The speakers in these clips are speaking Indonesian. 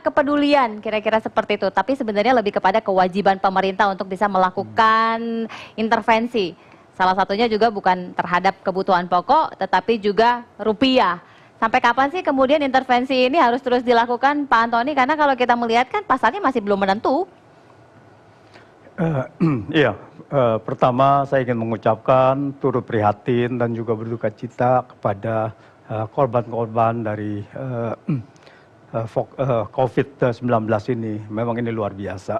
kepedulian, kira-kira seperti itu. Tapi sebenarnya lebih kepada kewajiban pemerintah untuk bisa melakukan intervensi. Salah satunya juga bukan terhadap kebutuhan pokok, tetapi juga rupiah. Sampai kapan sih kemudian intervensi ini harus terus dilakukan, Pak Antoni? Karena kalau kita melihat kan pasarnya masih belum menentu. Iya, pertama saya ingin mengucapkan turut prihatin dan juga berduka cita kepada korban-korban dari COVID-19 ini. Memang ini luar biasa.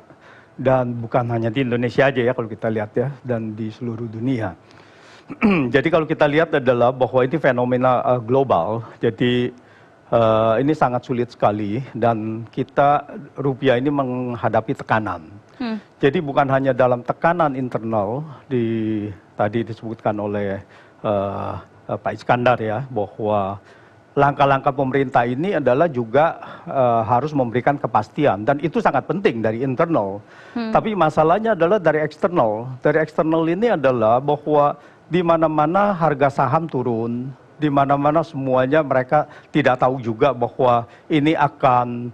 Dan bukan hanya di Indonesia aja ya kalau kita lihat ya, dan di seluruh dunia. Jadi kalau kita lihat adalah bahwa ini fenomena global, jadi ini sangat sulit sekali dan rupiah ini menghadapi tekanan. Jadi bukan hanya dalam tekanan internal, tadi disebutkan oleh Pak Iskandar ya, bahwa langkah-langkah pemerintah ini adalah juga harus memberikan kepastian. Dan itu sangat penting dari internal. Tapi masalahnya adalah dari eksternal. Dari eksternal ini adalah bahwa di mana-mana harga saham turun, di mana-mana semuanya mereka tidak tahu juga bahwa ini akan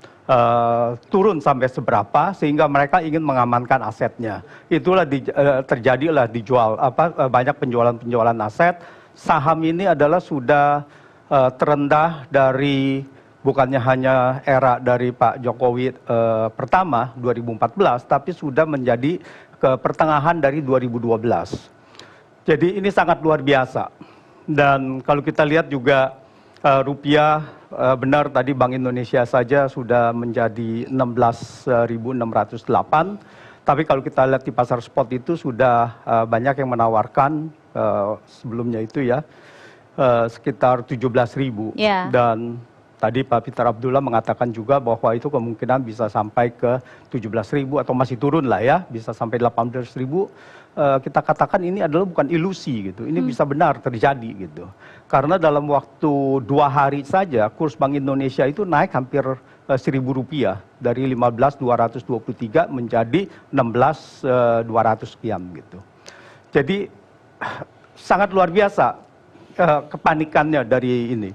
turun sampai seberapa sehingga mereka ingin mengamankan asetnya. Itulah terjadilah dijual banyak penjualan aset. Saham ini adalah sudah terendah dari bukannya hanya era dari Pak Jokowi pertama 2014 tapi sudah menjadi ke pertengahan dari 2012. Jadi ini sangat luar biasa. Dan kalau kita lihat juga rupiah, benar tadi Bank Indonesia saja sudah menjadi 16.608. Tapi kalau kita lihat di pasar spot itu sudah banyak yang menawarkan sebelumnya itu ya sekitar 17.000. Dan tadi Pak Peter Abdullah mengatakan juga bahwa itu kemungkinan bisa sampai ke 17.000 atau masih turun lah ya, bisa sampai 18.000. Kita katakan ini adalah bukan ilusi gitu, ini bisa benar terjadi gitu. Karena dalam waktu 2 hari saja kurs Bank Indonesia itu naik hampir Rp1.000 dari 15.223 menjadi 16.200 sekian gitu. Jadi sangat luar biasa kepanikannya dari ini.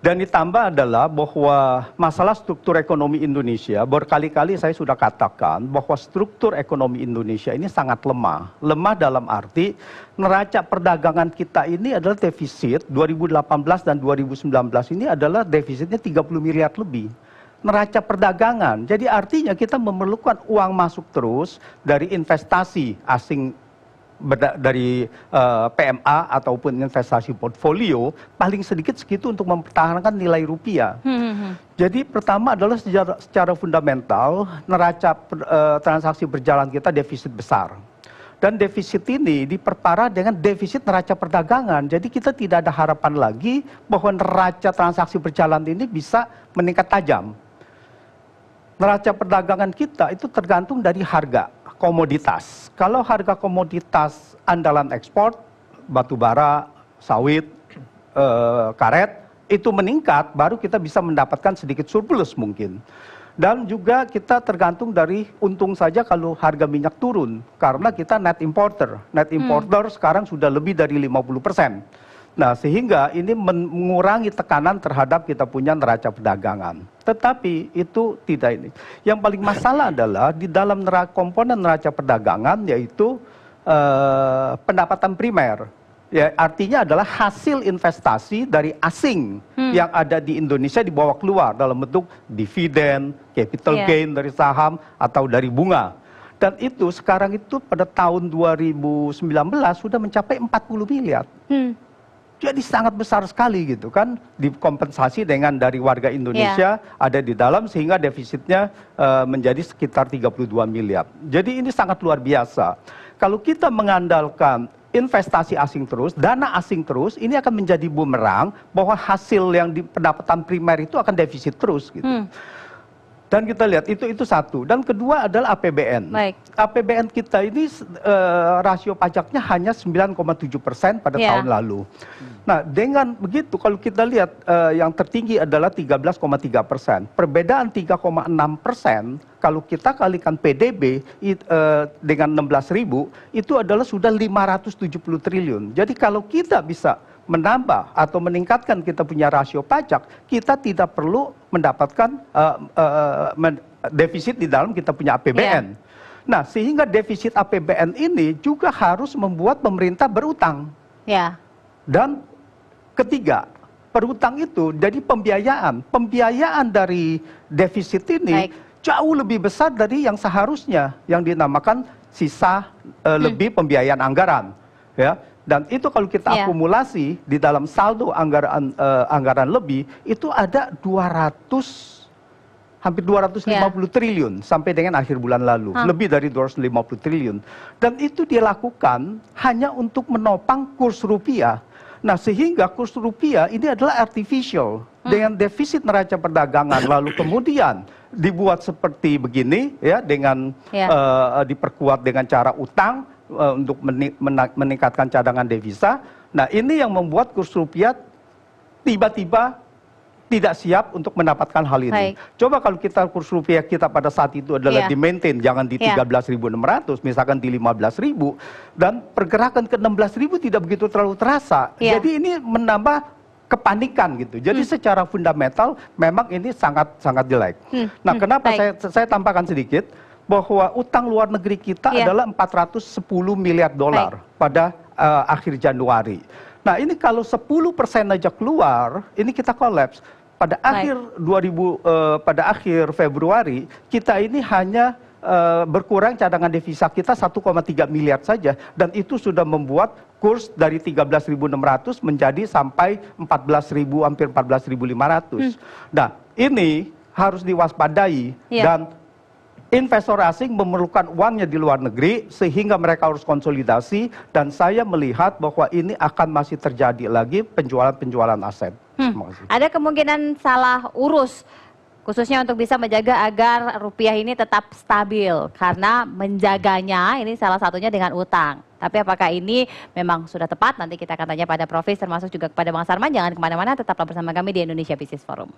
Dan ditambah adalah bahwa masalah struktur ekonomi Indonesia, berkali-kali saya sudah katakan bahwa struktur ekonomi Indonesia ini sangat lemah. Lemah dalam arti neraca perdagangan kita ini adalah defisit 2018 dan 2019 ini adalah defisitnya 30 miliar lebih. Neraca perdagangan, jadi artinya kita memerlukan uang masuk terus dari investasi asing dari PMA ataupun investasi portfolio paling sedikit segitu untuk mempertahankan nilai rupiah. Jadi pertama adalah secara fundamental neraca transaksi berjalan kita defisit besar. Dan defisit ini diperparah dengan defisit neraca perdagangan. Jadi kita tidak ada harapan lagi bahwa neraca transaksi berjalan ini bisa meningkat tajam. Neraca perdagangan kita itu tergantung dari harga komoditas. Kalau harga komoditas andalan ekspor, batu bara, sawit, karet, itu meningkat, baru kita bisa mendapatkan sedikit surplus mungkin. Dan juga kita tergantung dari untung saja kalau harga minyak turun, karena kita net importer. Net importer sekarang sudah lebih dari 50%. Nah, sehingga ini mengurangi tekanan terhadap kita punya neraca perdagangan. Tetapi itu tidak ini. Yang paling masalah adalah di dalam komponen neraca perdagangan yaitu pendapatan primer. Ya, artinya adalah hasil investasi dari asing yang ada di Indonesia dibawa keluar dalam bentuk dividen, capital gain dari saham atau dari bunga. Dan itu sekarang itu pada tahun 2019 sudah mencapai 40 miliar. Jadi sangat besar sekali gitu kan, dikompensasi dengan dari warga Indonesia ada di dalam sehingga defisitnya menjadi sekitar 32 miliar. Jadi ini sangat luar biasa. Kalau kita mengandalkan investasi asing terus, dana asing terus, ini akan menjadi bumerang bahwa hasil yang di pendapatan primer itu akan defisit terus gitu. Dan kita lihat itu satu. Dan kedua adalah APBN. APBN kita ini rasio pajaknya hanya 9,7% pada tahun lalu. Nah, dengan begitu kalau kita lihat yang tertinggi adalah 13,3%. Perbedaan 3,6% kalau kita kalikan PDB dengan 16.000 itu adalah sudah 570 triliun. Jadi kalau kita bisa menambah atau meningkatkan kita punya rasio pajak, kita tidak perlu mendapatkan defisit di dalam kita punya APBN. Nah, sehingga defisit APBN ini juga harus membuat pemerintah berutang. Dan ketiga, berutang itu jadi pembiayaan dari defisit ini jauh lebih besar dari yang seharusnya, yang dinamakan sisa lebih pembiayaan anggaran, ya. Dan itu kalau kita akumulasi di dalam saldo anggaran lebih, itu ada hampir 250 triliun sampai dengan akhir bulan lalu, lebih dari 250 triliun. Dan itu dilakukan hanya untuk menopang kurs rupiah. Nah, sehingga kurs rupiah ini adalah artificial dengan defisit neraca perdagangan, lalu kemudian dibuat seperti begini, ya, dengan diperkuat dengan cara utang untuk meningkatkan cadangan devisa. Nah, ini yang membuat kurs rupiah tiba-tiba tidak siap untuk mendapatkan hal ini. Coba kalau kurs rupiah kita pada saat itu adalah di-maintain, jangan di 13.600, misalkan di 15.000, dan pergerakan ke 16.000 tidak begitu terlalu terasa. Jadi ini menambah kepanikan gitu. Jadi secara fundamental memang ini sangat jelek. Nah, kenapa saya tambahkan sedikit bahwa utang luar negeri kita adalah 410 miliar dolar pada akhir Januari. Nah, ini kalau 10% aja keluar, ini kita kolaps. Pada pada akhir Februari, kita ini hanya berkurang cadangan devisa kita 1,3 miliar saja, dan itu sudah membuat kurs dari 13.600 menjadi sampai 14.000, hampir 14.500. Nah, ini harus diwaspadai, dan investor asing memerlukan uangnya di luar negeri sehingga mereka harus konsolidasi, dan saya melihat bahwa ini akan masih terjadi lagi penjualan aset. Ada kemungkinan salah urus, khususnya untuk bisa menjaga agar rupiah ini tetap stabil, karena menjaganya ini salah satunya dengan utang. Tapi apakah ini memang sudah tepat? Nanti kita akan tanya pada Profis, termasuk juga kepada Bang Sarman. Jangan kemana-mana, tetaplah bersama kami di Indonesia Business Forum.